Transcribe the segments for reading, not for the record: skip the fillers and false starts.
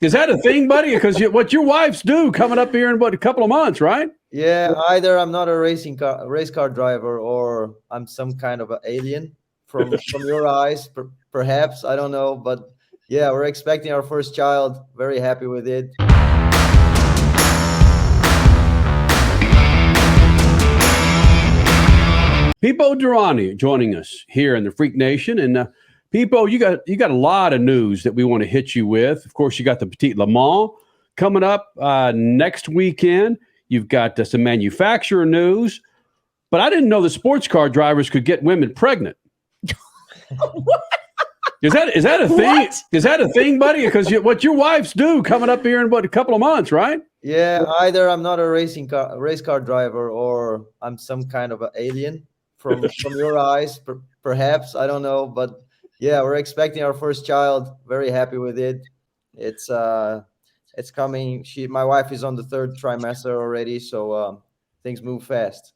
Is that a thing, buddy? Because what your wives do coming up here in a couple of months, right? Yeah, either I'm not a race car driver, or I'm some kind of an alien from your eyes, perhaps. I don't know, but yeah, we're expecting our first child. Very happy with it. Pipo Derani joining us here in the Freak Nation. And Pipo, you got a lot of news that we want to hit you with. Of course, you got the Petit LeMans coming up next weekend. You've got some manufacturer news. But I didn't know the sports car drivers could get women pregnant. Is that a thing? What? Is that a thing, buddy? Because what your wives do coming up here in a couple of months, right? Yeah, either I'm not a race car driver, or I'm some kind of an alien from your eyes, perhaps. I don't know, but yeah, we're expecting our first child. Very happy with it. It's coming. My wife is on the third trimester already, so things move fast.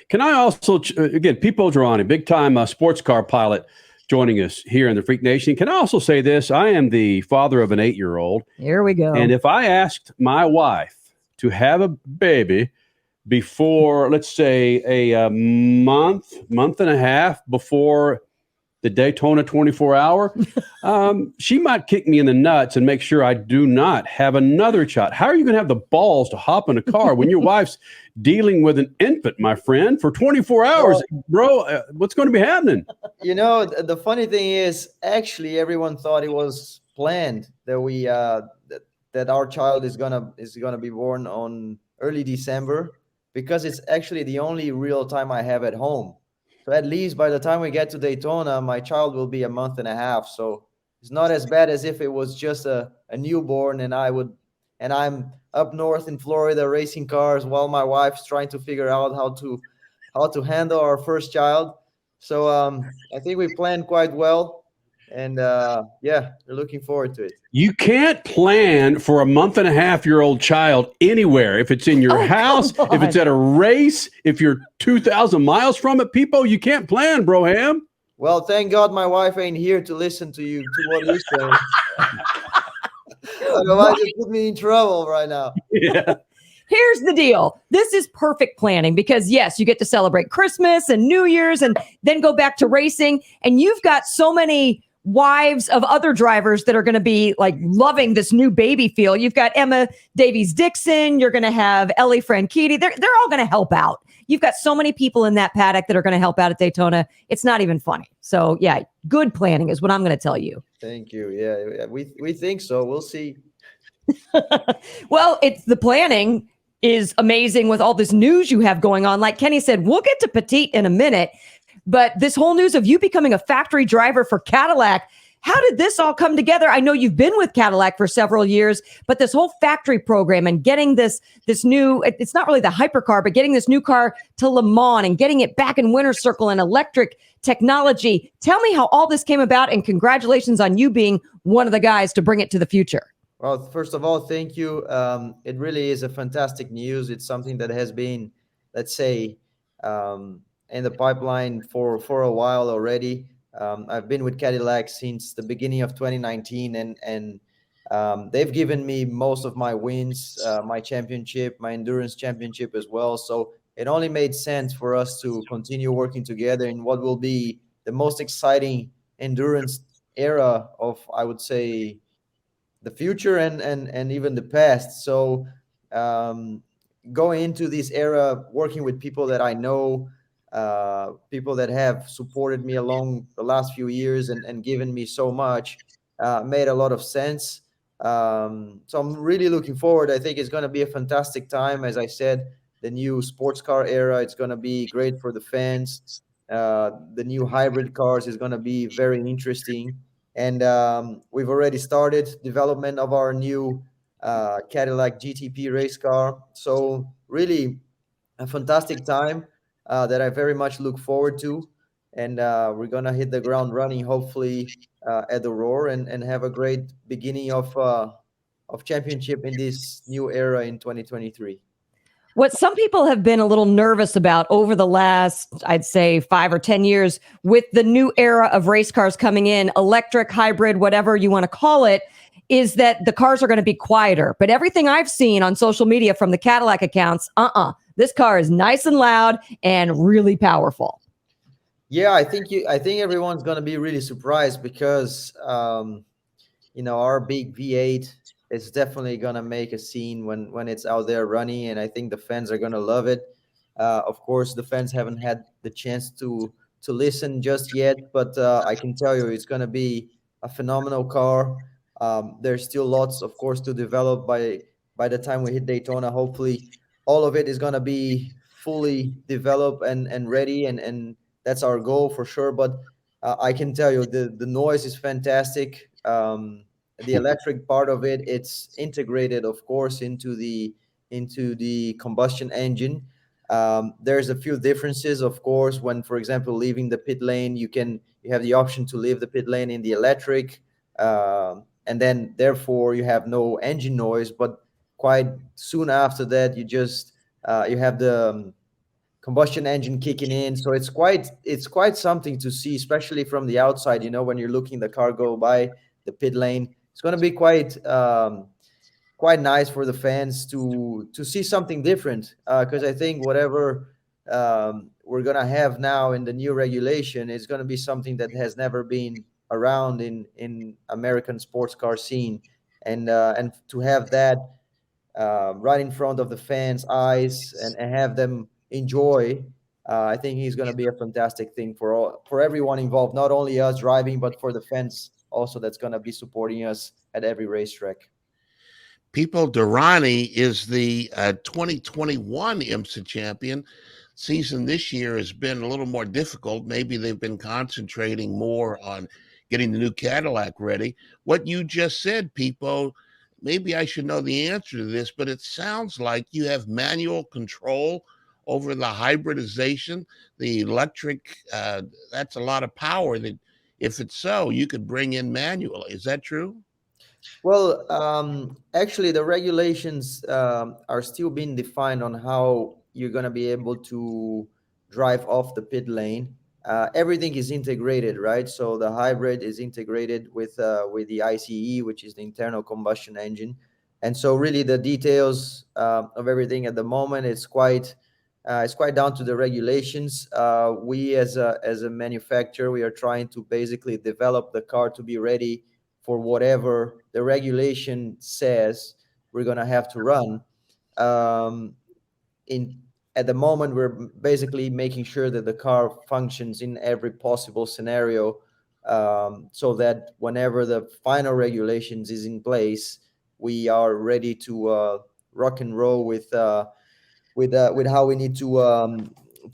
Can I also again, Pipo Derani, big time sports car pilot, joining us here in the Freak Nation. Can I also say this? I am the father of an 8-year-old. Here we go. And if I asked my wife to have a baby before, let's say, a month and a half before the Daytona 24-hour, she might kick me in the nuts and make sure I do not have another child. How are you going to have the balls to hop in a car when your wife's dealing with an infant, my friend, for 24 hours? Bro, what's going to be happening? You know, the funny thing is, actually, everyone thought it was planned that we that our child is gonna be born on early December, because it's actually the only real time I have at home. So at least by the time we get to Daytona, my child will be a month and a half. So it's not as bad as if it was just a newborn, and I'm up north in Florida racing cars while my wife's trying to figure out how to handle our first child. So I think we planned quite well, and yeah, we're looking forward to it. You can't plan for a month and a half-year-old child anywhere. If it's in your house, if it's at a race, if you're 2,000 miles from it, Pipo, you can't plan, Broham. Well, thank God my wife ain't here to listen to what you're saying. Otherwise, it put me in trouble right now. Yeah. Here's the deal. This is perfect planning because, yes, you get to celebrate Christmas and New Year's and then go back to racing. And you've got so many wives of other drivers that are going to be like loving this new baby feel. You've got Emma Davies Dixon. You're going to have Ellie Franchitti. They're all going to help out. You've got so many people in that paddock that are going to help out at Daytona. It's not even funny. So, yeah, good planning is what I'm going to tell you. Thank you. Yeah, we think so. We'll see. Well, it's the planning is amazing with all this news you have going on. Like Kenny said, we'll get to Petit in a minute, but this whole news of you becoming a factory driver for Cadillac, how did this all come together? I know you've been with Cadillac for several years, but this whole factory program and getting this new, it's not really the hypercar, but getting this new car to Le Mans and getting it back in winner's circle and electric technology. Tell me how all this came about, and congratulations on you being one of the guys to bring it to the future. Well, first of all, thank you. It really is a fantastic news. It's something that has been, let's say, in the pipeline for a while already. I've been with Cadillac since the beginning of 2019, and they've given me most of my wins, my championship, my endurance championship as well. So it only made sense for us to continue working together in what will be the most exciting endurance era of, I would say, the future and even the past. So going into this era, working with people that I know, people that have supported me along the last few years and given me so much, made a lot of sense. So I'm really looking forward. I think it's going to be a fantastic time. As I said, the new sports car era, it's going to be great for the fans. The new hybrid cars is going to be very interesting. And we've already started development of our new Cadillac GTP race car. So really a fantastic time that I very much look forward to. And we're going to hit the ground running, hopefully, at the Roar and have a great beginning of championship in this new era in 2023. What some people have been a little nervous about over the last, I'd say, 5 or 10 years with the new era of race cars coming in, electric, hybrid, whatever you want to call it, is that the cars are going to be quieter. But everything I've seen on social media from the Cadillac accounts, this car is nice and loud and really powerful. Yeah, I think everyone's gonna be really surprised because our big V8 is definitely gonna make a scene when it's out there running, and I think the fans are gonna love it. Of course, the fans haven't had the chance to listen just yet, but I can tell you it's gonna be a phenomenal car. There's still lots, of course, to develop by the time we hit Daytona. Hopefully, all of it is gonna be fully developed and ready, and that's our goal for sure. But I can tell you the noise is fantastic. The electric part of it, it's integrated, of course, into the combustion engine. There's a few differences, of course. When, for example, leaving the pit lane, you have the option to leave the pit lane in the electric, and then therefore you have no engine noise. But quite soon after that, you have the combustion engine kicking in. So it's quite something to see, especially from the outside. When you're looking the car go by the pit lane, it's going to be quite nice for the fans to see something different. Because I think whatever we're gonna have now in the new regulation is going to be something that has never been around in American sports car scene, and to have that right in front of the fans' eyes and have them enjoy. I think he's going to be a fantastic thing for everyone involved, not only us driving, but for the fans also that's going to be supporting us at every racetrack. Pipo Derani is the 2021 IMSA champion. Season this year has been a little more difficult. Maybe they've been concentrating more on getting the new Cadillac ready. What you just said, Pipo, maybe I should know the answer to this, but it sounds like you have manual control over the hybridization, the electric. That's a lot of power that, if it's so, you could bring in manually. Is that true? Well, actually, the regulations are still being defined on how you're going to be able to drive off the pit lane. Everything is integrated, right? So the hybrid is integrated with the ICE, which is the internal combustion engine, and so really the details of everything at the moment it's quite down to the regulations. We as a manufacturer, we are trying to basically develop the car to be ready for whatever the regulation says we're going to have to run. Um, in At the moment, we're basically making sure that the car functions in every possible scenario, so that whenever the final regulations is in place, we are ready to rock and roll with how we need to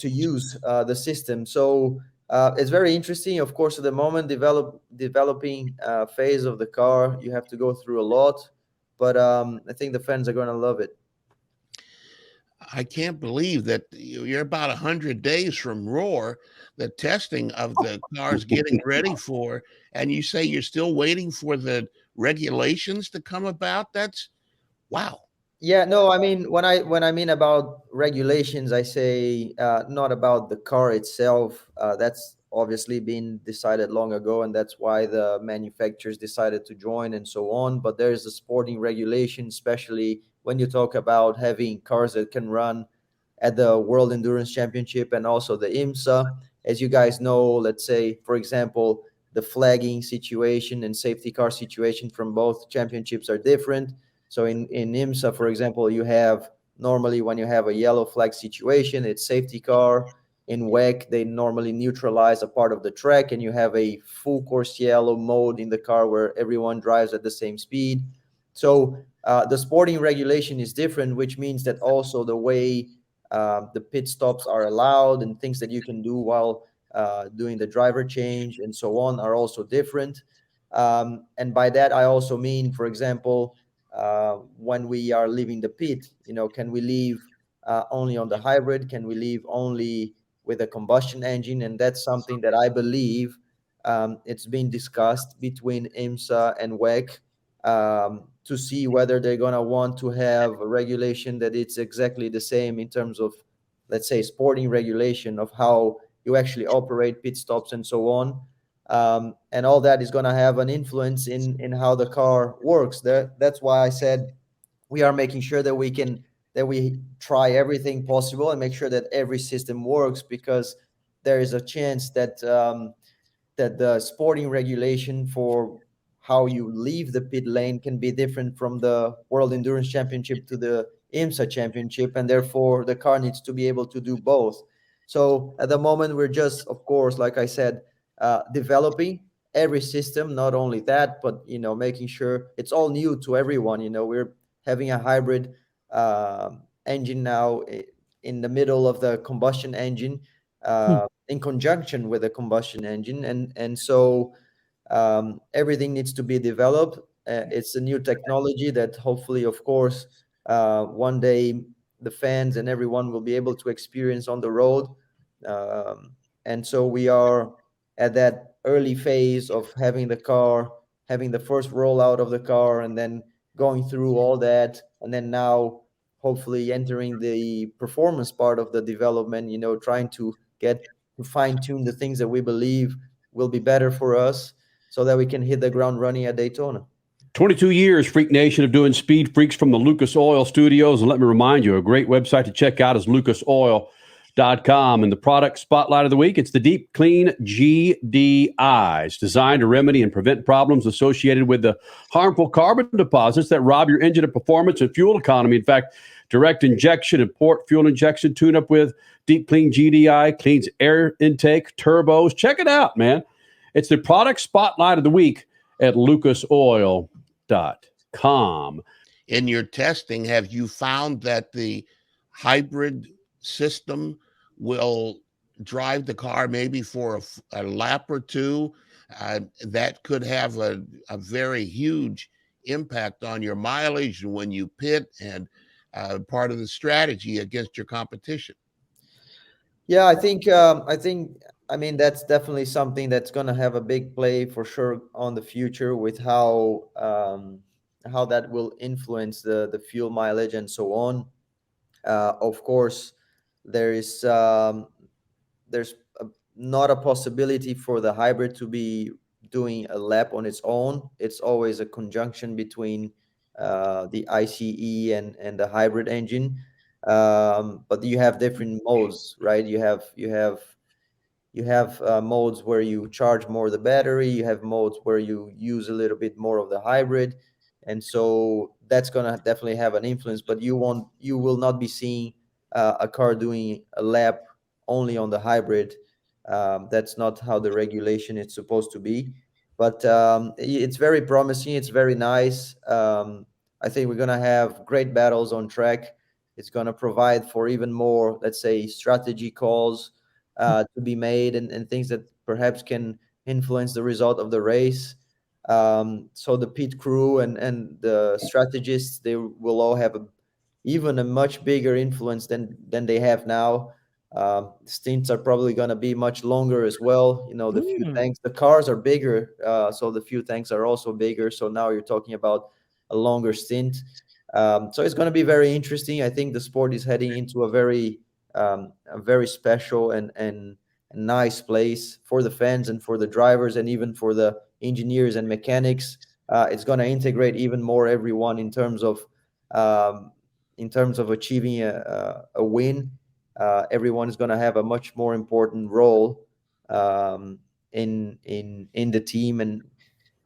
use the system. So it's very interesting. Of course, at the moment, developing phase of the car, you have to go through a lot, but I think the fans are going to love it. I can't believe that you're about 100 days from Roar, the testing of the cars getting ready for, and you say you're still waiting for the regulations to come about. That's wow. Yeah, no, I mean when I mean about regulations, I say not about the car itself. That's obviously been decided long ago, and that's why the manufacturers decided to join and so on. But there's a sporting regulation, especially when you talk about having cars that can run at the World Endurance Championship and also the IMSA. As you guys know, let's say, for example, the flagging situation and safety car situation from both championships are different. So in IMSA, for example, you have normally when you have a yellow flag situation, it's safety car. In WEC, they normally neutralize a part of the track, and you have a full course yellow mode in the car where everyone drives at the same speed. So the sporting regulation is different, which means that also the way the pit stops are allowed and things that you can do while doing the driver change and so on are also different. And by that, I also mean, for example, when we are leaving the pit, can we leave only on the hybrid? Can we leave only with a combustion engine? And that's something that I believe it's been discussed between IMSA and WEC. to see whether they're going to want to have a regulation that it's exactly the same in terms of, let's say, sporting regulation of how you actually operate pit stops and so on. And all that is going to have an influence in how the car works. That's why I said we are making sure that we try everything possible and make sure that every system works, because there is a chance that that the sporting regulation for how you leave the pit lane can be different from the World Endurance Championship to the IMSA Championship, and therefore the car needs to be able to do both. So at the moment, we're just, of course, like I said, developing every system. Not only that, but making sure it's all new to everyone. We're having a hybrid engine now in the middle of the combustion engine, in conjunction with a combustion engine, and so everything needs to be developed. It's a new technology that hopefully, of course, one day the fans and everyone will be able to experience on the road. And so we are at that early phase of having the car, having the first rollout of the car, and then going through all that, and then now hopefully entering the performance part of the development, trying to get to fine tune the things that we believe will be better for us so that we can hit the ground running at Daytona. 22 years, Freak Nation, of doing Speed Freaks from the Lucas Oil Studios. And let me remind you, a great website to check out is lucasoil.com. And the product spotlight of the week, it's the Deep Clean GDI. It's designed to remedy and prevent problems associated with the harmful carbon deposits that rob your engine of performance and fuel economy. In fact, direct injection and port fuel injection tune-up with Deep Clean GDI cleans air intake, turbos. Check it out, man. It's the product spotlight of the week at lucasoil.com. In your testing, have you found that the hybrid system will drive the car maybe for a lap or two? That could have a very huge impact on your mileage and when you pit, and part of the strategy against your competition. Yeah, I mean, that's definitely something that's going to have a big play for sure on the future, with how that will influence the fuel mileage and so on. Of course, there's not a possibility for the hybrid to be doing a lap on its own. It's always a conjunction between the ICE and the hybrid engine. But you have different modes, right? You have modes where you charge more the battery. You have modes where you use a little bit more of the hybrid, and so that's gonna definitely have an influence. But you will not be seeing a car doing a lap only on the hybrid. That's not how the regulation is supposed to be. But it's very promising. It's very nice. I think we're gonna have great battles on track. It's gonna provide for even more, let's say, strategy calls to be made, and things that perhaps can influence the result of the race. So the pit crew and the strategists, they will all have even a much bigger influence than they have now. Stints are probably going to be much longer as well. The fuel tanks, the cars are bigger, so the fuel tanks are also bigger. So now you're talking about a longer stint. So it's going to be very interesting. I think the sport is heading into a very special and nice place for the fans and for the drivers and even for the engineers and mechanics. It's going to integrate even more everyone in terms of achieving a win. Everyone is going to have a much more important role in the team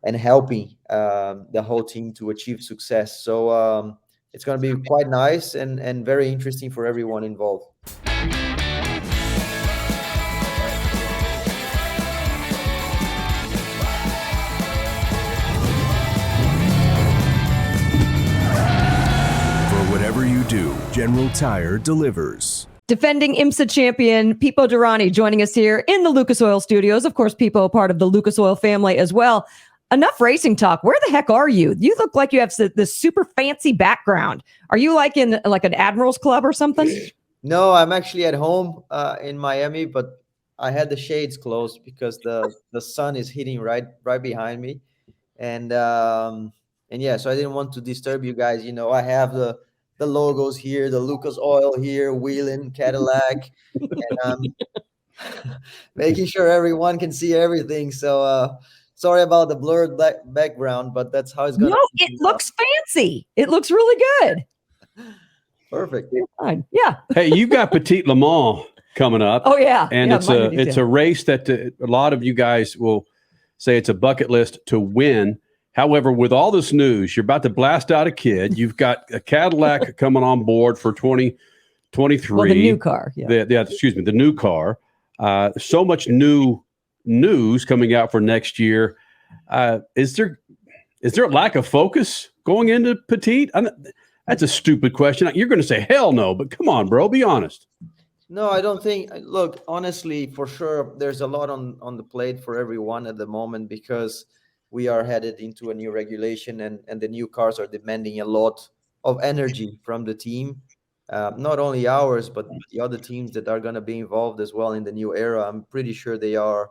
and helping the whole team to achieve success. So it's going to be quite nice and very interesting for everyone involved. Whatever you do, General Tire delivers. Defending IMSA champion Pipo Derani joining us here in the Lucas Oil Studios. Of course, Pipo, part of the Lucas Oil family as well. Enough racing talk. Where the heck are you? You look like you have this super fancy background. Are you like in like an Admiral's Club or something? No, I'm actually at home in Miami, but I had the shades closed because the sun is hitting right behind me, and yeah, so I didn't want to disturb you guys. I have the logos here, the Lucas Oil here, Wheeling Cadillac, and I'm making sure everyone can see everything. So sorry about the blurred background, but that's how it's gonna No, be. it looks fancy. It looks really good. Perfect. You're fine. Yeah. Hey, you got Petit LeMans coming up. Oh yeah. And yeah, it's mine a do it's too. a race that a lot of you guys will say it's a bucket list to win. However, with all this news, you're about to blast out a kid. You've got a Cadillac coming on board for 2023. Well, the new car. Yeah. The new car. So much new news coming out for next year. Is there a lack of focus going into Petit? That's a stupid question. You're going to say hell no, but come on, bro, be honest. No, I don't think. Look, honestly, for sure, there's a lot on the plate for everyone at the moment because we are headed into a new regulation, and the new cars are demanding a lot of energy from the team. Not only ours, but the other teams that are going to be involved as well in the new era. I'm pretty sure they are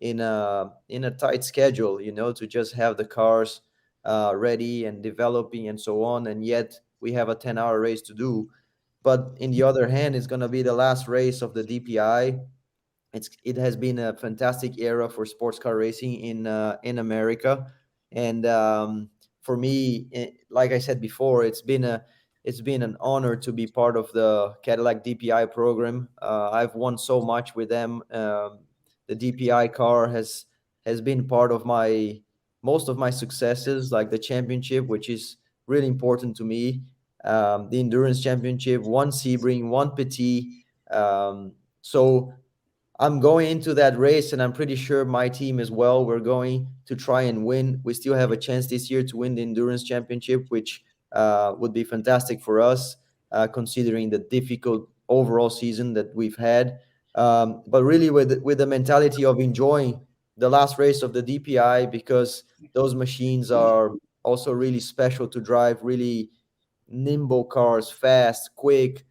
in a tight schedule, to just have the cars ready and developing and so on. And yet we have a 10-hour race to do. But in the other hand, it's going to be the last race of the DPI. It has been a fantastic era for sports car racing in America, and for me, like I said before, it's been an honor to be part of the Cadillac DPI program. I've won so much with them. The DPI car has been part of my most of my successes, like the championship, which is really important to me. The endurance championship, one Sebring, one Petit. So I'm going into that race, and I'm pretty sure my team as well. We're going to try and win. We still have a chance this year to win the endurance championship, which would be fantastic for us, considering the difficult overall season that we've had. But really, with the mentality of enjoying the last race of the DPI, because those machines are also really special to drive. Really nimble cars, fast, quick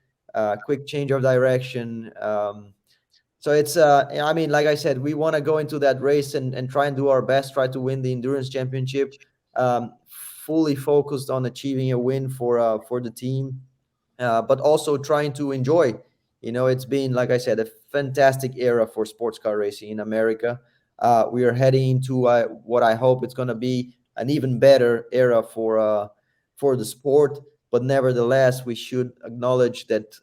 change of direction. So it's I mean, like I said, we want to go into that race and try and do our best, try to win the endurance championship. Fully focused on achieving a win for the team, but also trying to enjoy. It's been, like I said, a fantastic era for sports car racing in America. We are heading into what I hope it's going to be an even better era for the sport. But nevertheless, we should acknowledge that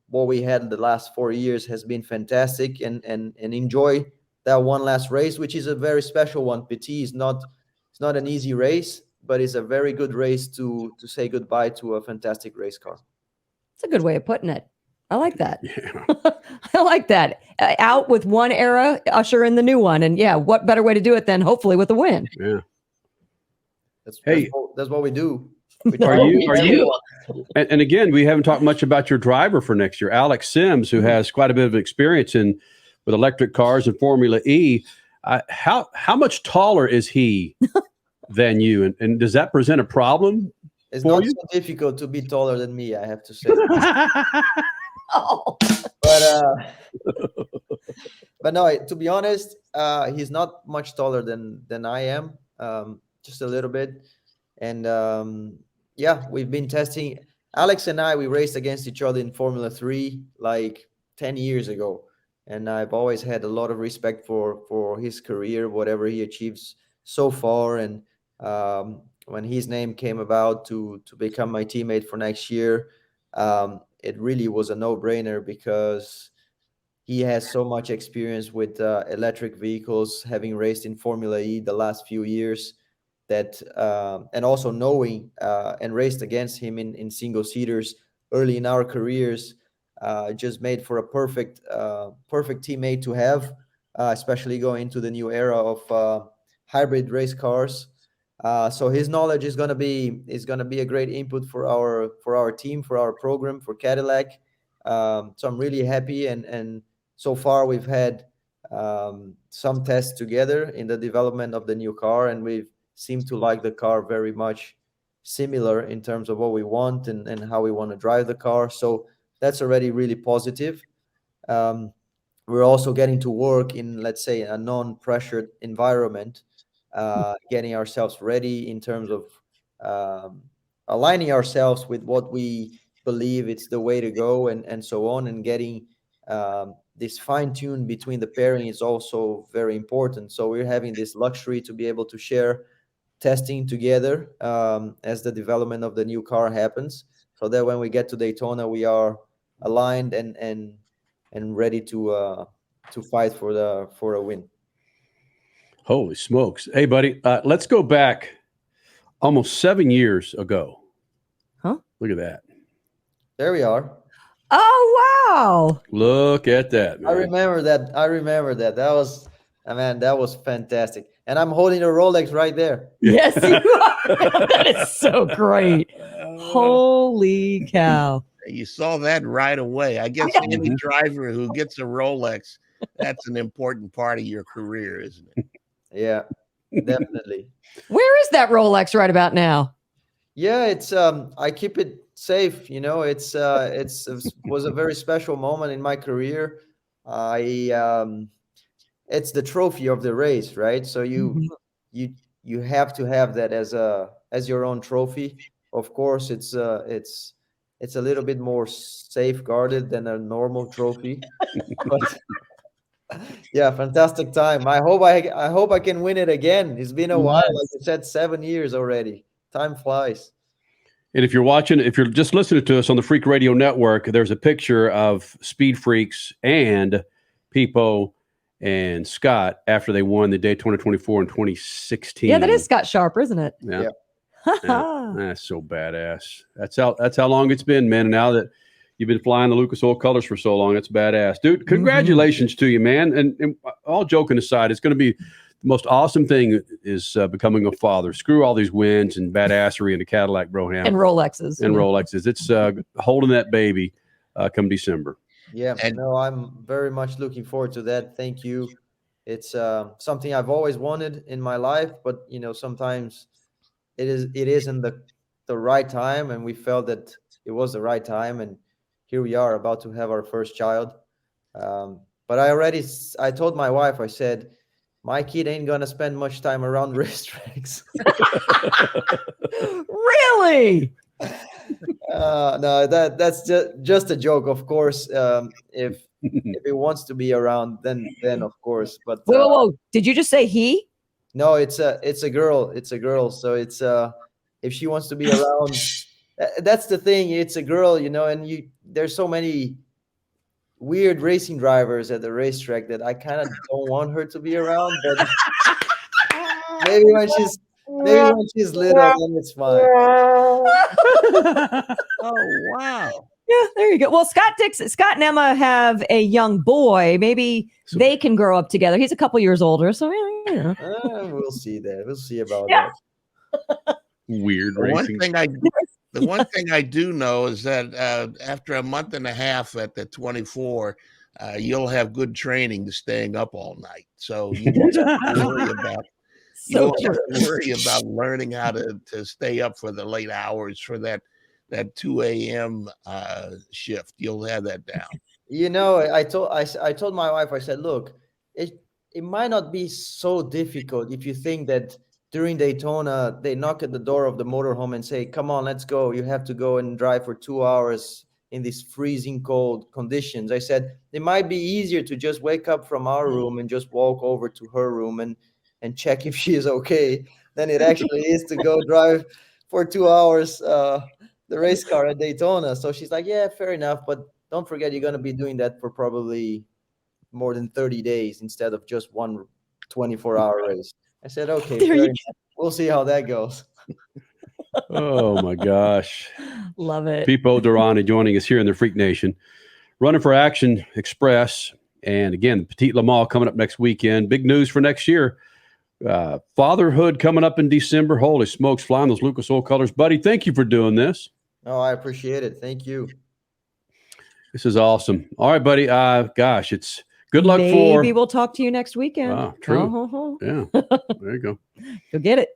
what we had in the last 4 years has been fantastic, and enjoy that one last race, which is a very special one. Petit is not it's not an easy race, but it's a very good race to say goodbye to a fantastic race car. It's a good way of putting it. I like that. Yeah. I like that. Out with one era, usher in the new one. And yeah, what better way to do it than hopefully with a win? Yeah. That's Hey. that's what we do. Are you? And again, we haven't talked much about your driver for next year, Alex Sims, who has quite a bit of experience with electric cars and Formula E. How much taller is he than you, and does that present a problem? It's for not you? so difficult to be taller than me, I have to say. Oh, But no, to be honest, he's not much taller than I am, just a little bit. And yeah, we've been testing. Alex and I, we raced against each other in Formula 3 like 10 years ago. And I've always had a lot of respect for his career, whatever he achieves so far. And when his name came about to become my teammate for next year, it really was a no-brainer because he has so much experience with electric vehicles, having raced in Formula E the last few years. That and also knowing and raced against him in single seaters early in our careers, just made for a perfect teammate to have, especially going into the new era of hybrid race cars. So his knowledge is gonna be a great input for our team, for our program, for Cadillac. So I'm really happy, and so far we've had some tests together in the development of the new car, and we've seemed to like the car very much similar in terms of what we want and how we want to drive the car. So that's already really positive. Um, we're also getting to work in, let's say, a non-pressured environment, getting ourselves ready in terms of aligning ourselves with what we believe it's the way to go, and so on, and getting this fine tune between the pairing is also very important. So we're having this luxury to be able to share testing together as the development of the new car happens, so that when we get to Daytona, we are aligned and ready to fight for a win. Holy smokes. Hey, buddy, let's go back almost 7 years ago. Huh? Look at that. There we are. Oh, wow. Look at that, man. I remember that. That was, man, that was fantastic. And I'm holding a Rolex right there. Yes, you are. That is so great. Holy cow. You saw that right away. I guess any driver who gets a Rolex, that's an important part of your career, isn't it? Yeah, definitely. Where is that Rolex right about now? Yeah, it's I keep it safe. You know, it was a very special moment in my career. It's the trophy of the race, right? So you have to have that as your own trophy. Of course, it's a little bit more safeguarded than a normal trophy. But yeah, fantastic time. I hope I can win it again. It's been a while, like you said, 7 years already. Time flies. And if you're just listening to us on the Freak Radio Network, there's a picture of SpeedFreaks and Pipo and Scott after they won the Daytona 24 in 2016. Yeah, that is Scott Sharp, isn't it? Yeah. That's so badass. That's how long it's been, man. And now that you've been flying the Lucas Oil colors for so long, that's badass. Dude, congratulations to you, man. And all joking aside, it's going to be the most awesome thing is becoming a father. Screw all these wins and badassery in the Cadillac Broham. And Rolexes. And Rolexes. It's holding that baby come December. Yeah, no, I'm very much looking forward to that. Thank you. It's something I've always wanted in my life, but sometimes it isn't the right time, and we felt that it was the right time, and here we are about to have our first child. But I told my wife, I said, my kid ain't gonna spend much time around racetracks. Really? No, that's just a joke, of course. If it wants to be around, then of course. But Whoa! Did you just say he? No, it's a girl. It's a girl. So it's if she wants to be around, that's the thing. It's a girl, and there's so many weird racing drivers at the racetrack that I kind of don't want her to be around. But maybe when she's little, then it's fine. Oh, wow. Yeah, there you go. Well, Scott and Emma have a young boy. Maybe they can grow up together. He's a couple years older, so we'll see that. We'll see about that. Weird The racing. one thing I do know is that after a month and a half at the 24, you'll have good training to staying up all night. So you don't have to worry about learning how to stay up for the late hours for that 2 a.m. shift. You'll have that down. I told my wife, I said, look, it might not be so difficult if you think that during Daytona, they knock at the door of the motorhome and say, come on, let's go. You have to go and drive for 2 hours in these freezing cold conditions. I said, it might be easier to just wake up from our room and just walk over to her room and check if she is okay than it actually is to go drive for 2 hours the race car at Daytona. So she's like, yeah, fair enough. But don't forget, you're going to be doing that for probably more than 30 days instead of just one 24-hour race. I said, okay, we'll see how that goes. Oh, my gosh. Love it. Pipo Derani joining us here in the Freak Nation. Running for Action Express. And again, Petit LeMans coming up next weekend. Big news for next year. Fatherhood coming up in December. Holy smokes, flying those Lucas Oil colors. Buddy, thank you for doing this. Oh, I appreciate it. Thank you. This is awesome. All right, buddy. Gosh, it's good luck Maybe we'll talk to you next weekend. True. Yeah. There you go. Go get it.